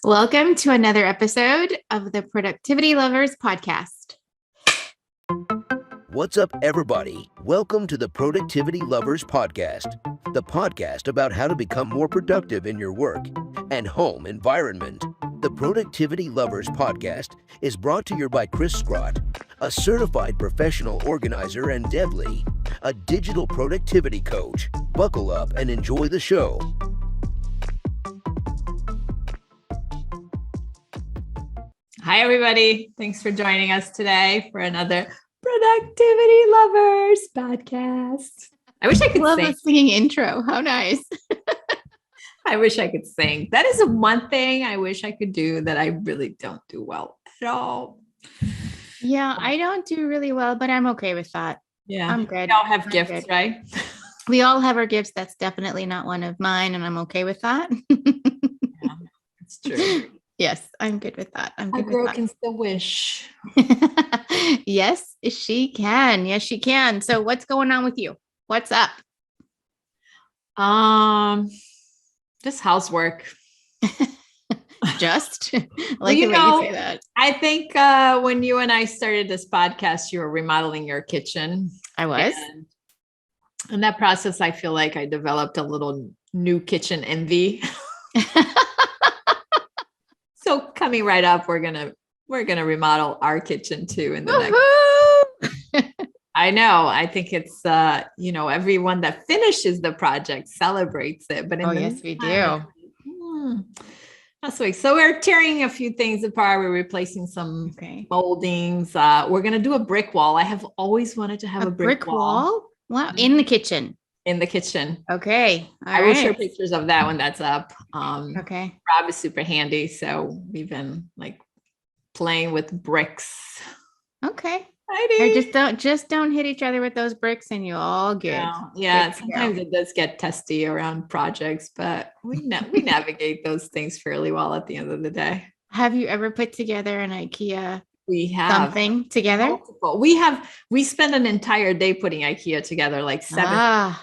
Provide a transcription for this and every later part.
Welcome to another episode of the Productivity Lovers podcast. What's up, everybody? Welcome to the Productivity Lovers podcast, the podcast about how to become more productive in your work and home environment. The Productivity Lovers podcast is brought to you by Cris Scrott, a certified professional organizer, and Deb Lee, a digital productivity coach. Buckle up and enjoy the show. Hi, everybody. Thanks for joining us today for another Productivity Lovers podcast. I wish I could Love sing. the singing intro. How nice. I wish I could sing. That is one thing I wish I could do that I really don't do well at all. Yeah, I don't do really well, but I'm okay with that. Yeah. I'm good. We all have I'm gifts, good. right? We all have our gifts. That's definitely not one of mine, and I'm okay with that. Yeah, it's true. Yes, I'm good with that. I'm A good girl with can still wish. that. Yes, she can. Yes, she can. So what's going on with you? What's up? Just housework. Just Well, like the way you say that. I think when you and I started this podcast, you were remodeling your kitchen. I was. And in that process, I feel like I developed a little new kitchen envy. So coming right up, we're gonna remodel our kitchen too in the next. I know. I think it's everyone that finishes the project celebrates it. But yes, we do. That's right. So we're tearing a few things apart. We're replacing some moldings. We're gonna do a brick wall. I have always wanted to have a brick wall. Wow, in the kitchen. In the kitchen. Okay. I will show pictures of that when that's up. Okay. Rob is super handy. So we've been like playing with bricks. Okay. Or just don't hit each other with those bricks and you're all good. Yeah. Sometimes it does get testy around projects, but we navigate those things fairly well at the end of the day. Have you ever put together an IKEA We have something together? Multiple. We spent an entire day putting IKEA together, like 7.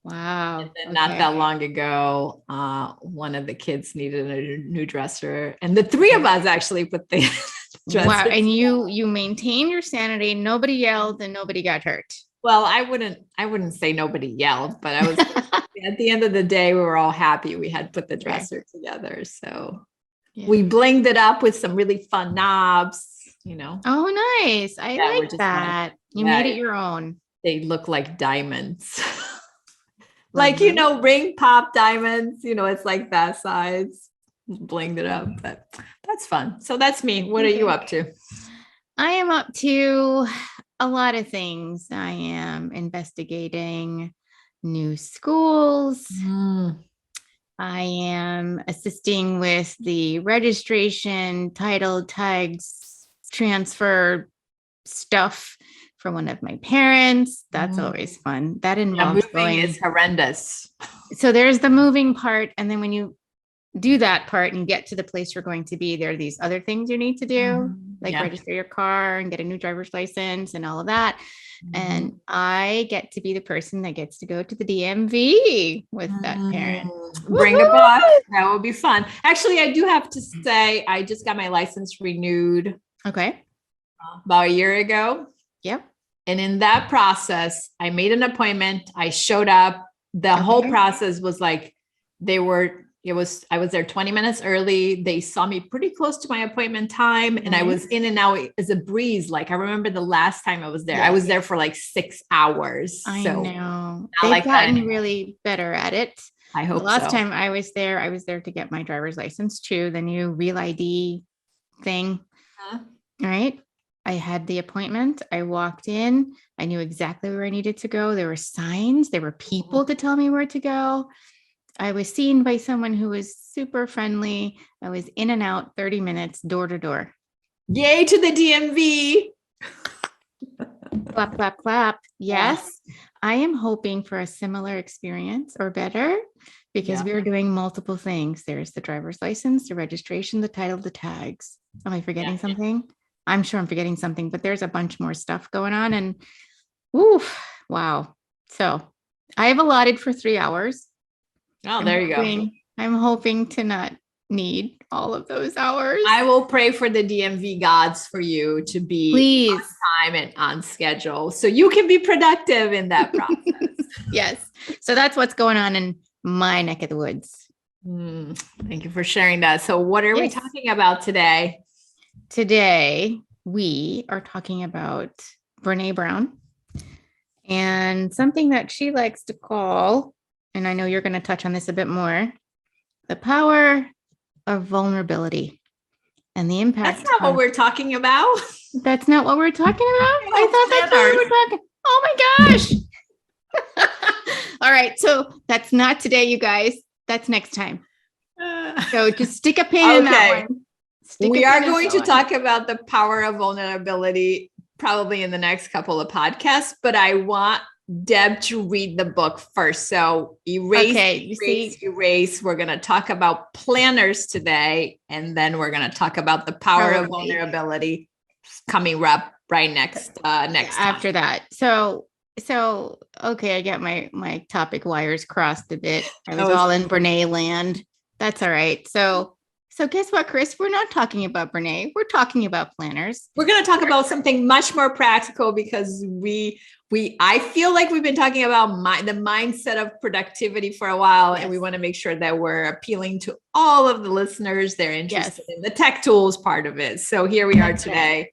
Wow. And then not that long ago, one of the kids needed a new dresser, and the three of us actually put the dresser. Wow. And you maintain your sanity. Nobody yelled and nobody got hurt. Well, I wouldn't say nobody yelled, but I was at the end of the day, we were all happy we had put the dresser together. So we blinged it up with some really fun knobs, Oh, nice. I like that. You made it your own. They look like diamonds. Like, ring pop diamonds, it's like that size, blinged it up, but that's fun. So that's me. What are you up to? I am up to a lot of things. I am investigating new schools. I am assisting with the registration, title, tags, transfer stuff for one of my parents. That's always fun. That involves moving is horrendous. So there's the moving part. And then when you do that part and get to the place you're going to be, there are these other things you need to do, like register your car and get a new driver's license and all of that. And I get to be the person that gets to go to the DMV with that parent. Bring a book. That will be fun. Actually, I do have to say, I just got my license renewed. Okay. About a year ago. Yep. And in that process, I made an appointment. I showed up. The whole process was like, I was there 20 minutes early. They saw me pretty close to my appointment time. And I was in and out as a breeze. Like I remember the last time I was there, I was there for like 6 hours. I know. They've like gotten really better at it. I hope the last time I was there to get my driver's license too, the new Real ID thing. All right. I had the appointment. I walked in. I knew exactly where I needed to go. There were signs. There were people to tell me where to go. I was seen by someone who was super friendly. I was in and out 30 minutes, door to door. Yay to the DMV. Clap, clap, clap. Yes. I am hoping for a similar experience or better because we are doing multiple things. There's the driver's license, the registration, the title, the tags. Am I forgetting something? I'm sure I'm forgetting something, but there's a bunch more stuff going on and wow. So I have allotted for 3 hours. Oh, there you go. I'm hoping to not need all of those hours. I will pray for the DMV gods for you to be Please. on time and on schedule so you can be productive in that process. Yes. So that's what's going on in my neck of the woods. Thank you for sharing that. So what are we talking about today? Today, we are talking about Brene Brown and something that she likes to call, and I know you're going to touch on this a bit more, the power of vulnerability and the impact. That's not what we're talking about. That's not what we're talking about? I thought that's what we were talking. Oh my gosh. All right. So that's not today, you guys. That's next time. So just stick a pin in that one. We are going to talk about the power of vulnerability probably in the next couple of podcasts, but I want Deb to read the book first. So erase. We're going to talk about planners today, and then we're going to talk about the power of vulnerability coming up right next after that. So okay, I got my topic wires crossed a bit. I was all in Brene land. That's all right. So guess what, Cris? We're not talking about Brene. We're talking about planners. We're going to talk about something much more practical because I feel like we've been talking about the mindset of productivity for a while, and we want to make sure that we're appealing to all of the listeners. They're interested in the tech tools part of it. So here we are today.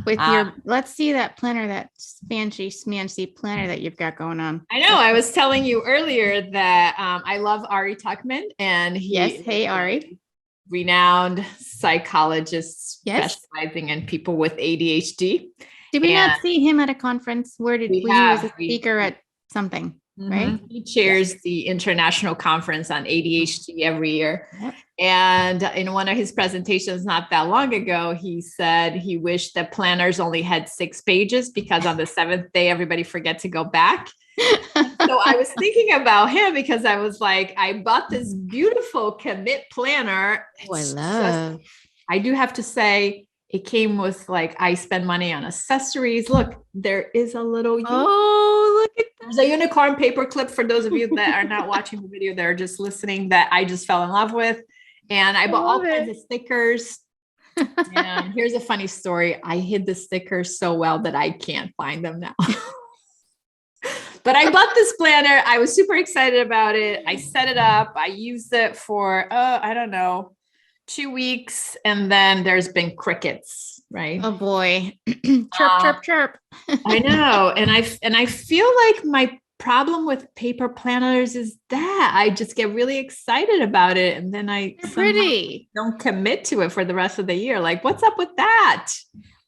With let's see that planner, that fancy smancy planner that you've got going on. I know. I was telling you earlier that I love Ari Tuckman, and hey Ari, renowned psychologist specializing in people with ADHD. Did we not see him at a conference? Where did he was a speaker at something? Right? He chairs the International Conference on ADHD every year. Yep. And in one of his presentations not that long ago, he said he wished that planners only had 6 pages because on the 7th day, everybody forget to go back. So I was thinking about him because I was like, I bought this beautiful commit planner. I do have to say, it came with I spend money on accessories. Look, there is a little look at that. There's a unicorn paper clip for those of you that are not watching the video, that are just listening, that I just fell in love with. And I bought all kinds of stickers. And here's a funny story. I hid the stickers so well that I can't find them now. But I bought this planner. I was super excited about it. I set it up. I used it for, 2 weeks. And then there's been crickets, right? Oh boy. Chirp, chirp. I know. And I feel like my problem with paper planners is that I just get really excited about it. And then I don't commit to it for the rest of the year. Like, what's up with that?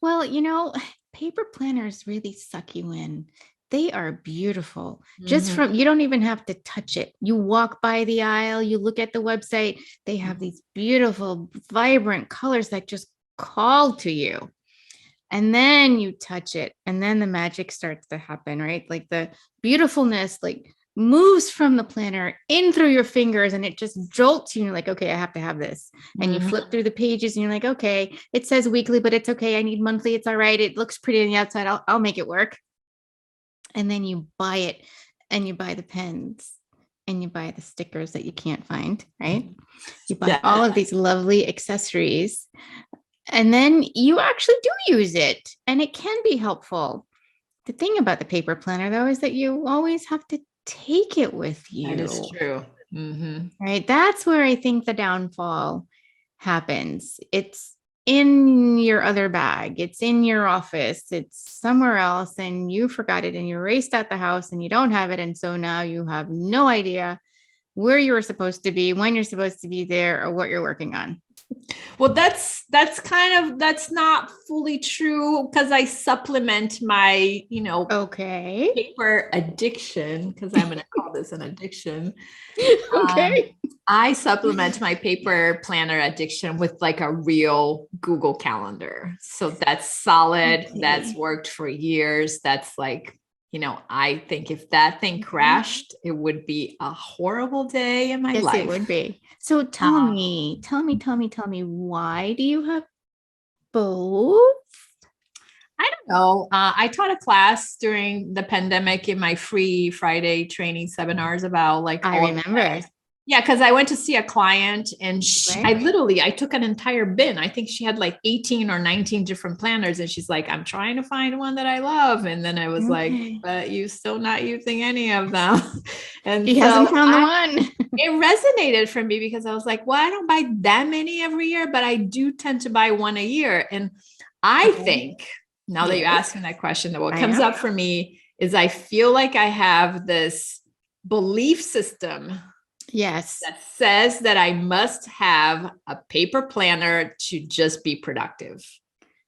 Well, paper planners really suck you in. They are beautiful. Just from, you don't even have to touch it. You walk by the aisle, you look at the website, they have these beautiful, vibrant colors that just call to you. And then you touch it, and then the magic starts to happen, right? Like the beautifulness, moves from the planner in through your fingers, and it just jolts you. And you're like, okay, I have to have this. And you flip through the pages and you're like, okay, it says weekly, but it's okay. I need monthly. It's all right. It looks pretty on the outside. I'll make it work. And then you buy it, and you buy the pens, and you buy the stickers that you can't find, right? You buy all of these lovely accessories, and then you actually do use it, and it can be helpful. The thing about the paper planner, though, is that you always have to take it with you. That is true. Right? That's where I think the downfall happens. It's in your other bag, it's in your office, it's somewhere else, and you forgot it, and you raced out the house, and you don't have it, and so now you have no idea where you were supposed to be, when you're supposed to be there, or what you're working on. Well, that's not fully true, because I supplement my, paper addiction, because I'm going to call this an addiction. Okay. I supplement my paper planner addiction with a real Google Calendar. So that's solid. Okay. That's worked for years. That's I think if that thing crashed, it would be a horrible day in my life. Yes, it would be. So tell me, why do you have both? I don't know. I taught a class during the pandemic in my free Friday training seminars about I remember. Yeah, because I went to see a client and Right. I took an entire bin. I think she had like 18 or 19 different planners. And she's like, I'm trying to find one that I love. And then I was like, Okay. but you still not using any of them. And She hasn't so found the one. it resonated for me because I was like, well, I don't buy that many every year, but I do tend to buy one a year. And I Okay. think now that you're Yes, asking that question, that what I comes am. up for me is I feel like I have this belief system Yes. that says that I must have a paper planner to just be productive.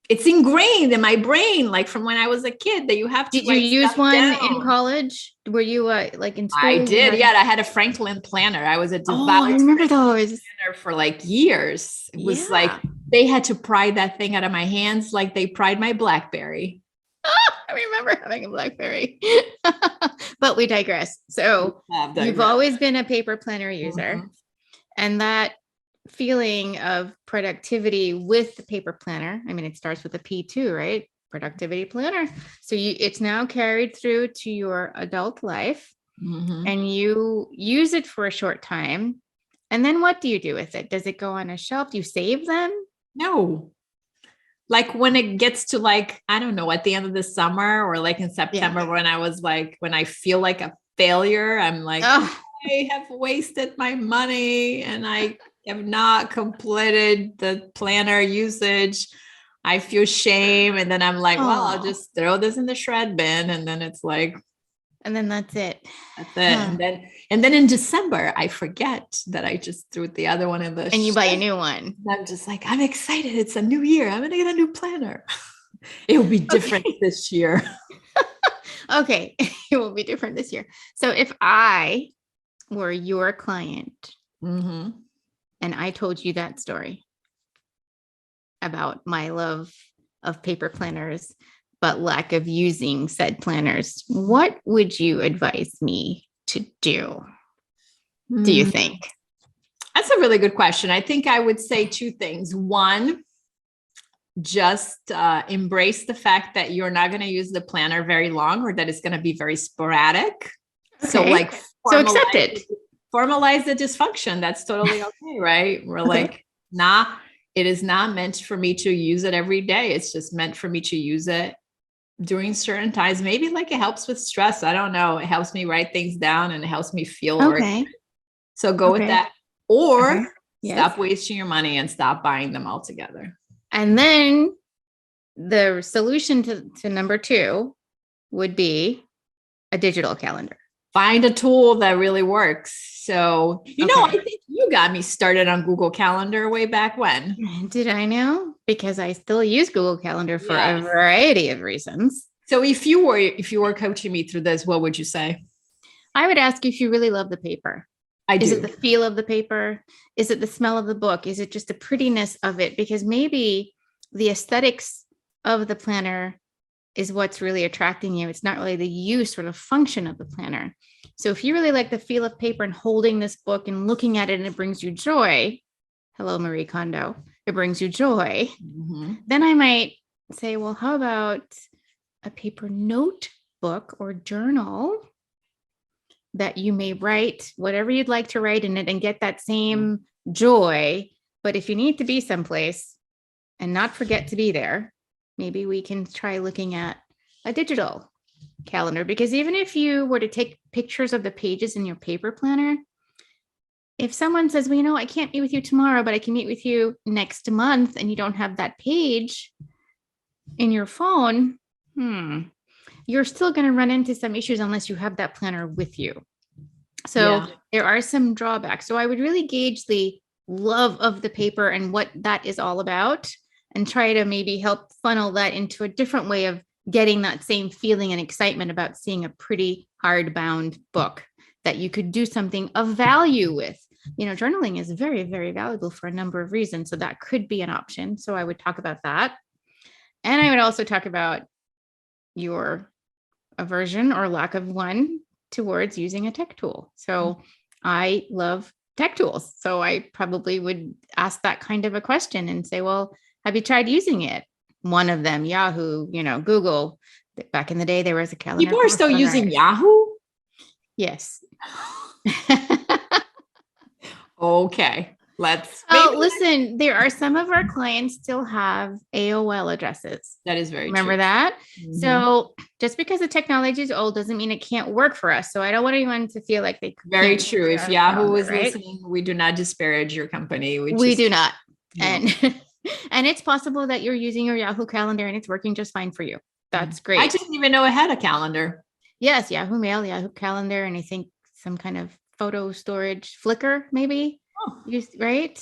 It's ingrained in my brain, like from when I was a kid, that you have to Did you write use stuff one in down. college? Were you like in I school? You did. had. Yeah, I had a Franklin planner. I was a Oh, I devout remember those. planner for like years. It was like Yeah. they had to pry that thing out of my hands like they pried my BlackBerry. I remember having a BlackBerry. But we digress. So Have you've digressed. always been a paper planner user, Mhm. and that feeling of productivity with the paper planner. I mean, it starts with a P too, right? Productivity planner. So it's now carried through to your adult life, Mhm. and you use it for a short time. And then what do you do with it? Does it go on a shelf? Do you save them? No. Like when it gets to like, I don't know, at the end of the summer or like in Yeah. September when I was like, when I feel like a failure, I'm like, Oh, I have wasted my money and I have not completed the planner usage. I feel shame. And then I'm like, well, I'll oh. just throw this in the shred bin. And then it's like, And then that's it. that's it. And then in December, I forget that I just threw the other one in the And you buy a shred. new one. I'm just like, I'm excited. It's a new year. I'm gonna get a new planner. It will be different Okay. this year. Okay. It will be different this year. So if I were your client Mm-hmm. and I told you that story about my love of paper planners, but lack of using said planners, what would you advise me to do? Do you think? That's a really good question. I think I would say two things. One, just embrace the fact that you're not going to use the planner very long or that it's going to be very sporadic. So Okay. like So accept it. formalize the dysfunction. That's totally okay, right? We're Okay. like, nah, it is not meant for me to use it every day. It's just meant for me to use it during certain times. Maybe like it helps with stress. I don't know. It helps me write things down and it helps me feel organized. Okay. So go with Okay. that. Or Okay. Yes. stop wasting your money and stop buying them altogether. And then the solution to number two would be a digital calendar. Find a tool that really works. So, I Okay. think you got me started on Google Calendar way back when. Did I know? Because I still use Google Calendar for a Yes. variety of reasons. So if you were coaching me through this, what would you say? I would ask you if you really love the paper. I Is it do. the feel of the paper? Is it the smell of the book? Is it just the prettiness of it? Because maybe the aesthetics of the planner is what's really attracting you. It's not really the use or the function of the planner. So if you really like the feel of paper and holding this book and looking at it and it brings you joy, hello, Marie Kondo, it brings you joy, Mhm. then I might say, well, how about a paper notebook or journal that you may write whatever you'd like to write in it and get that same joy. But if you need to be someplace and not forget to be there, maybe we can try looking at a digital calendar, because even if you were to take pictures of the pages in your paper planner, if someone says, well, I can't meet with you tomorrow, but I can meet with you next month, and you don't have that page in your phone, you're still going to run into some issues unless you have that planner with you. So Yeah. there are some drawbacks. So I would really gauge the love of the paper and what that is all about, and try to maybe help funnel that into a different way of getting that same feeling and excitement about seeing a pretty hardbound book that you could do something of value with. Journaling is very, very valuable for a number of reasons. So that could be an option. So I would talk about that. And I would also talk about your aversion or lack of one towards using a tech tool. So I love tech tools. So I probably would ask that kind of a question and say, well, have you tried using it? One of them, Yahoo, Google. Back in the day, there was a calendar. People are still using Yahoo. Yes. Okay. Listen, there are some of our clients still have AOL addresses. That is very Remember true. that? Mhm. So just because the technology is old doesn't mean it can't work for us. So I don't want anyone to feel like they Very can't true. use If our Yahoo calendar, is right? listening, we do not disparage your company. We do not. No. And and it's possible that you're using your Yahoo calendar and it's working just fine for you. That's great. I didn't even know I had a calendar. Yes, Yahoo Mail, Yahoo Calendar, and I think some kind of photo storage, Flickr, maybe. Oh. Right?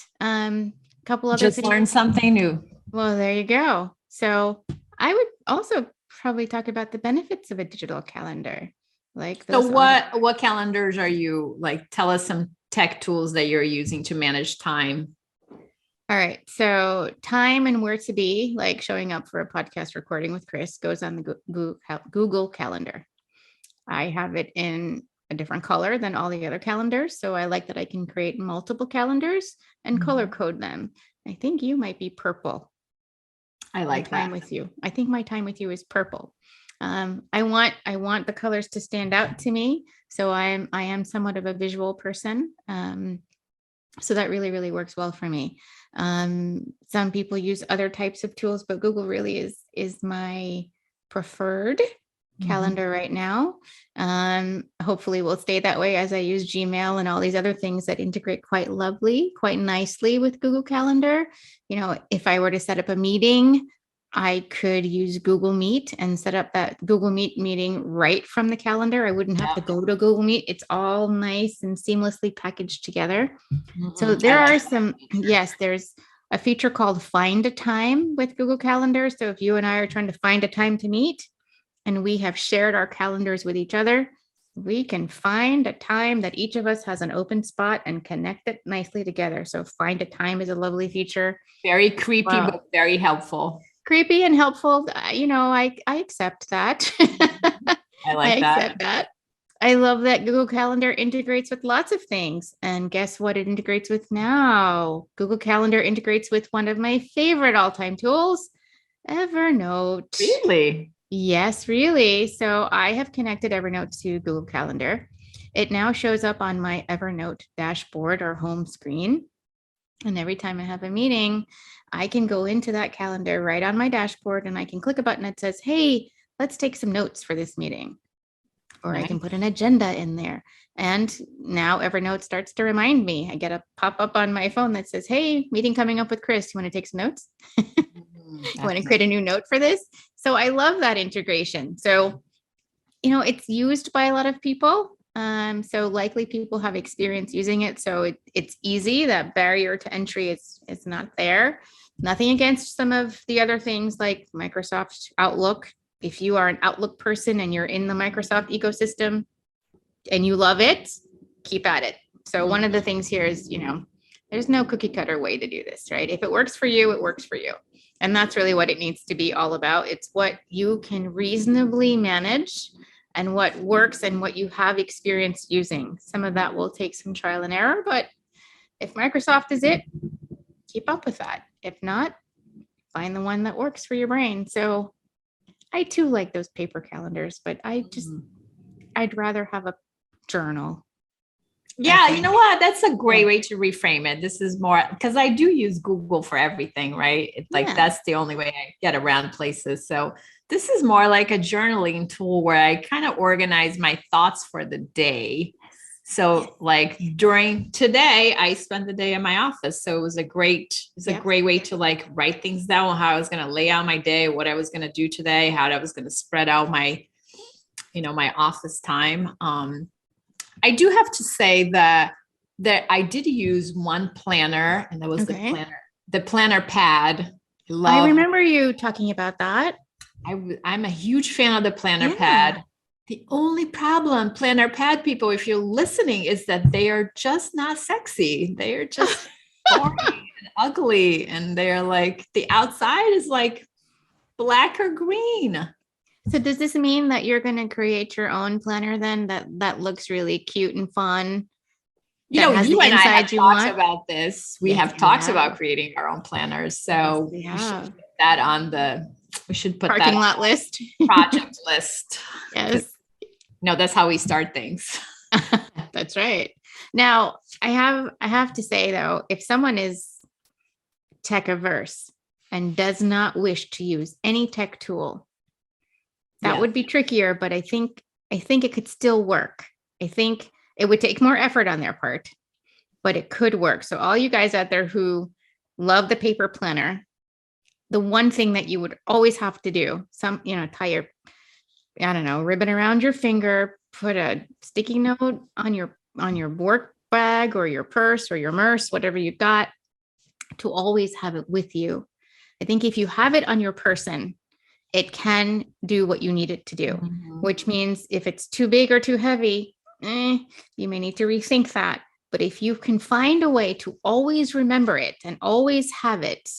Couple other Just things. learned something new. Well, there you go. So I would also probably talk about the benefits of a digital calendar. Like So those what calendars are you like? Tell us some tech tools that you're using to manage time. All right. So time and where to be, like showing up for a podcast recording with Cris, goes on the Google Calendar. I have it in a different color than all the other calendars. So I like that I can create multiple calendars and color code them. I think you might be purple. I like time that. with you. I think my time with you is purple. I want the colors to stand out to me. So I am somewhat of a visual person. So that really, really works well for me. Some people use other types of tools, but Google really is my preferred calendar right now. Hopefully will stay that way as I use Gmail and all these other things that integrate quite nicely with Google Calendar. You know, if I were to set up a meeting, I could use Google Meet and set up that Google Meet meeting right from the calendar. I wouldn't have to go to Google Meet. It's all nice and seamlessly packaged together. So there are there's a feature called Find a Time with Google Calendar. So if you and I are trying to find a time to meet and we have shared our calendars with each other, we can find a time that each of us has an open spot and connect it nicely together. So Find a Time is a lovely feature. Very creepy, but very helpful. Creepy and helpful. You know, I accept that. I like accept that. I love that Google Calendar integrates with lots of things. And guess what it integrates with now? Google Calendar integrates with one of my favorite all-time tools, Evernote. Really? Yes, really. So I have connected Evernote to Google Calendar. It now shows up on my Evernote dashboard or home screen. And every time I have a meeting, I can go into that calendar right on my dashboard and I can click a button that says, hey, let's take some notes for this meeting. Or I can put an agenda in there. And now Evernote starts to remind me. I get a pop-up on my phone that says, hey, meeting coming up with Cris. You want to take some notes? You want to create a new note for this? So I love that integration. So, you know, it's used by a lot of people. So likely people have experience using it. So it's easy. That barrier to entry is not there. Nothing against some of the other things like Microsoft Outlook. If you are an Outlook person and you're in the Microsoft ecosystem and you love it, keep at it. So one of the things here is, you know, there's no cookie cutter way to do this, right? If it works for you, it works for you. And that's really what it needs to be all about. It's what you can reasonably manage and what works and what you have experience using. Some of that will take some trial and error, but if Microsoft is it, keep up with that. If not, find the one that works for your brain. So I too like those paper calendars, but I'd rather have a journal. Yeah, you know what? That's a great way to reframe it. This is more because I do use Google for everything, right? It's like that's the only way I get around places. So this is more like a journaling tool where I kind of organize my thoughts for the day. So like during today, I spent the day in my office. So it was a great way to like write things down, how I was going to lay out my day, what I was going to do today, how I was going to spread out my, you know, my office time. I do have to say that I did use one planner, and that was the planner pad. I remember you talking about that. I'm a huge fan of the planner pad. The only problem, planner pad people, if you're listening, is that they are just not sexy. They are just boring and ugly. And they're like, the outside is like black or green. So does this mean that you're going to create your own planner then that looks really cute and fun? You know, you and I have talked about this. We have talked about creating our own planners. So we should put that on we should put parking lot list, project list. Yes. No, that's how we start things. That's right. Now, I have to say though, if someone is tech averse and does not wish to use any tech tool, that Yeah. would be trickier, but I think it could still work. I think it would take more effort on their part, but it could work. So all you guys out there who love the paper planner, the one thing that you would always have to do, tie your, I don't know, ribbon around your finger, put a sticky note on your work bag or your purse or your merce, whatever you've got, to always have it with you. I think if you have it on your person, it can do what you need it to do, which means if it's too big or too heavy, you may need to rethink that. But if you can find a way to always remember it and always have it,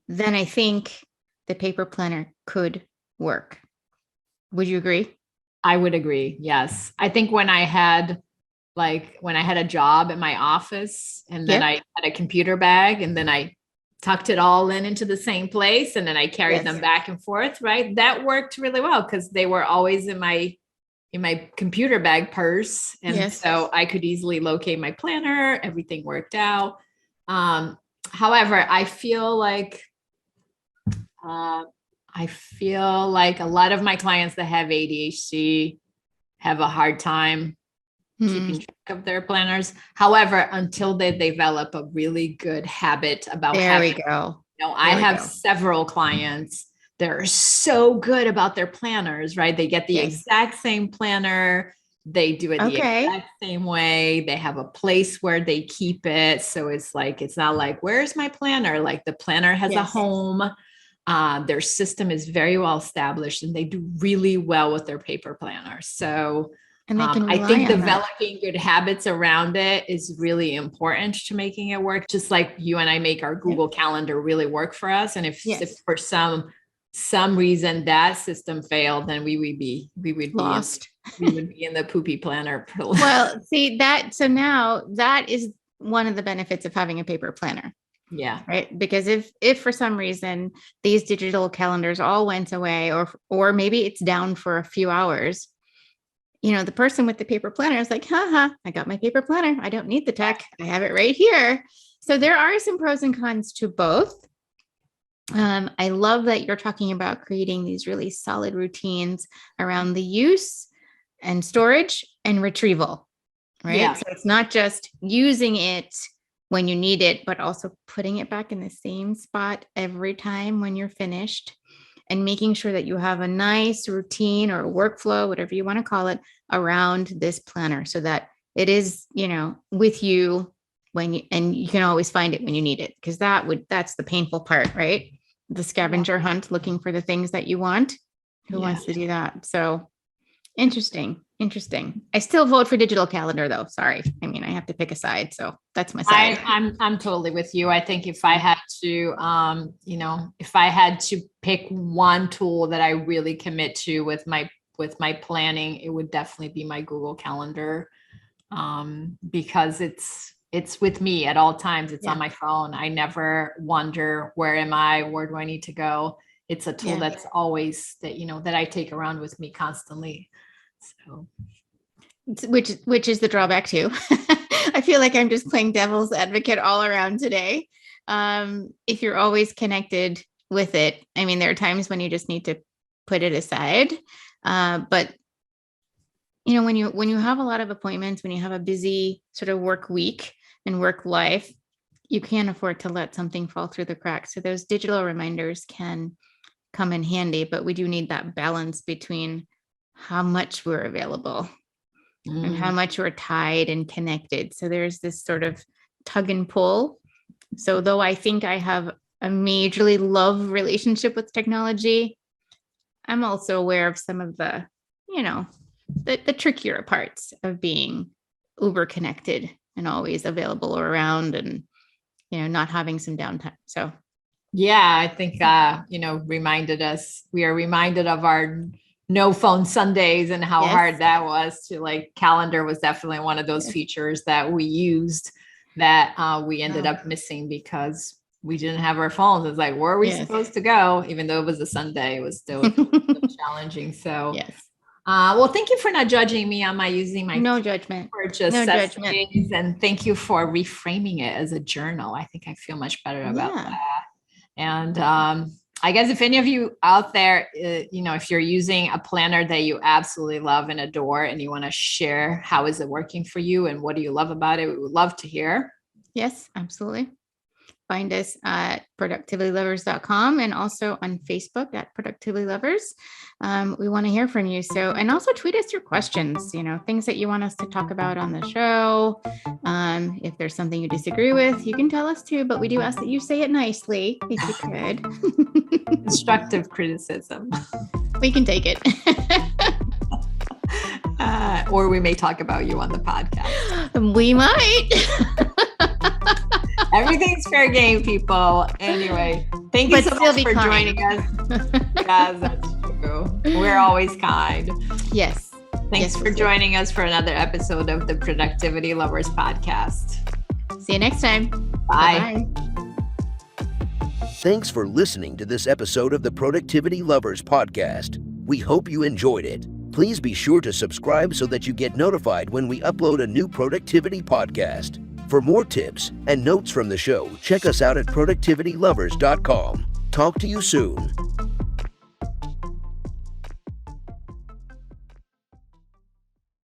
then I think the paper planner could work. Would you agree? I would agree. Yes. I think when I had a job in my office and then I had a computer bag and then I tucked it all into the same place and then I carried them back and forth, right? That worked really well because they were always in my computer bag purse. And so I could easily locate my planner. Everything worked out. However, I feel like a lot of my clients that have ADHD have a hard time keeping track of their planners. However, until they develop a really good habit about I have several clients that are so good about their planners, right? They get the exact same planner. They do it the exact same way. They have a place where they keep it. So it's not like, where's my planner? Like the planner has a home. Their system is very well established and they do really well with their paper planner. So I think developing good habits around it is really important to making it work. Just like you and I make our Google Calendar really work for us. And if for some reason that system failed, then we would be lost. We would be in the poopy planner. Well, see that. So now that is one of the benefits of having a paper planner. Yeah. Right. Because if for some reason these digital calendars all went away, or maybe it's down for a few hours, the person with the paper planner is like, I got my paper planner. I don't need the tech. I have it right here. So there are some pros and cons to both. I love that you're talking about creating these really solid routines around the use and storage and retrieval, right? Yeah. So it's not just using it when you need it, but also putting it back in the same spot every time when you're finished, and making sure that you have a nice routine or workflow, whatever you want to call it, around this planner so that it is, with you and you can always find it when you need it. Because that's the painful part, right? The scavenger hunt, looking for the things that you want. Who wants to do that? So interesting. I still vote for digital calendar though. Sorry. I mean, I have to pick a side. So that's my side. I'm totally with you. I think if I had to, if I had to pick one tool that I really commit to with my planning, it would definitely be my Google Calendar. Because it's with me at all times. It's on my phone. I never wonder, where am I? Where do I need to go? It's a tool that's always that I take around with me constantly. So, which is the drawback too. I feel like I'm just playing devil's advocate all around today. If you're always connected with it, I mean, there are times when you just need to put it aside. But when you have a lot of appointments, when you have a busy sort of work week and work life, you can't afford to let something fall through the cracks. So those digital reminders can come in handy, but we do need that balance between how much we're available and how much we're tied and connected. So there's this sort of tug and pull. So though I think I have a majorly love relationship with technology, I'm also aware of some of the, the trickier parts of being uber connected and always available or around and, not having some downtime. So I think, we are reminded of our no phone Sundays and how hard that was to calendar was definitely one of those features that we used that we ended up missing because we didn't have our phones. It's like, where are we supposed to go? Even though it was a Sunday, it was still challenging. So Well, thank you for not judging me on my using my No judgment. purchase No such judgment. things, and thank you for reframing it as a journal. I think I feel much better about Yeah. that. And I guess if any of you out there, if you're using a planner that you absolutely love and adore, and you want to share how is it working for you and what do you love about it, we would love to hear. Yes, absolutely. Find us at productivitylovers.com and also on Facebook at Productivity Lovers. We want to hear from you. So, and also tweet us your questions, things that you want us to talk about on the show. If there's something you disagree with, you can tell us too, but we do ask that you say it nicely if you could. Constructive criticism. We can take it. Or we may talk about you on the podcast. We might. Everything's fair game, people. Anyway, thank you so much for joining us. Yes, that's true. We're always kind. Yes. Thanks for joining us for another episode of the Productivity Lovers podcast. See you next time. Bye. Bye-bye. Thanks for listening to this episode of the Productivity Lovers podcast. We hope you enjoyed it. Please be sure to subscribe so that you get notified when we upload a new productivity podcast. For more tips and notes from the show, check us out at productivitylovers.com. Talk to you soon.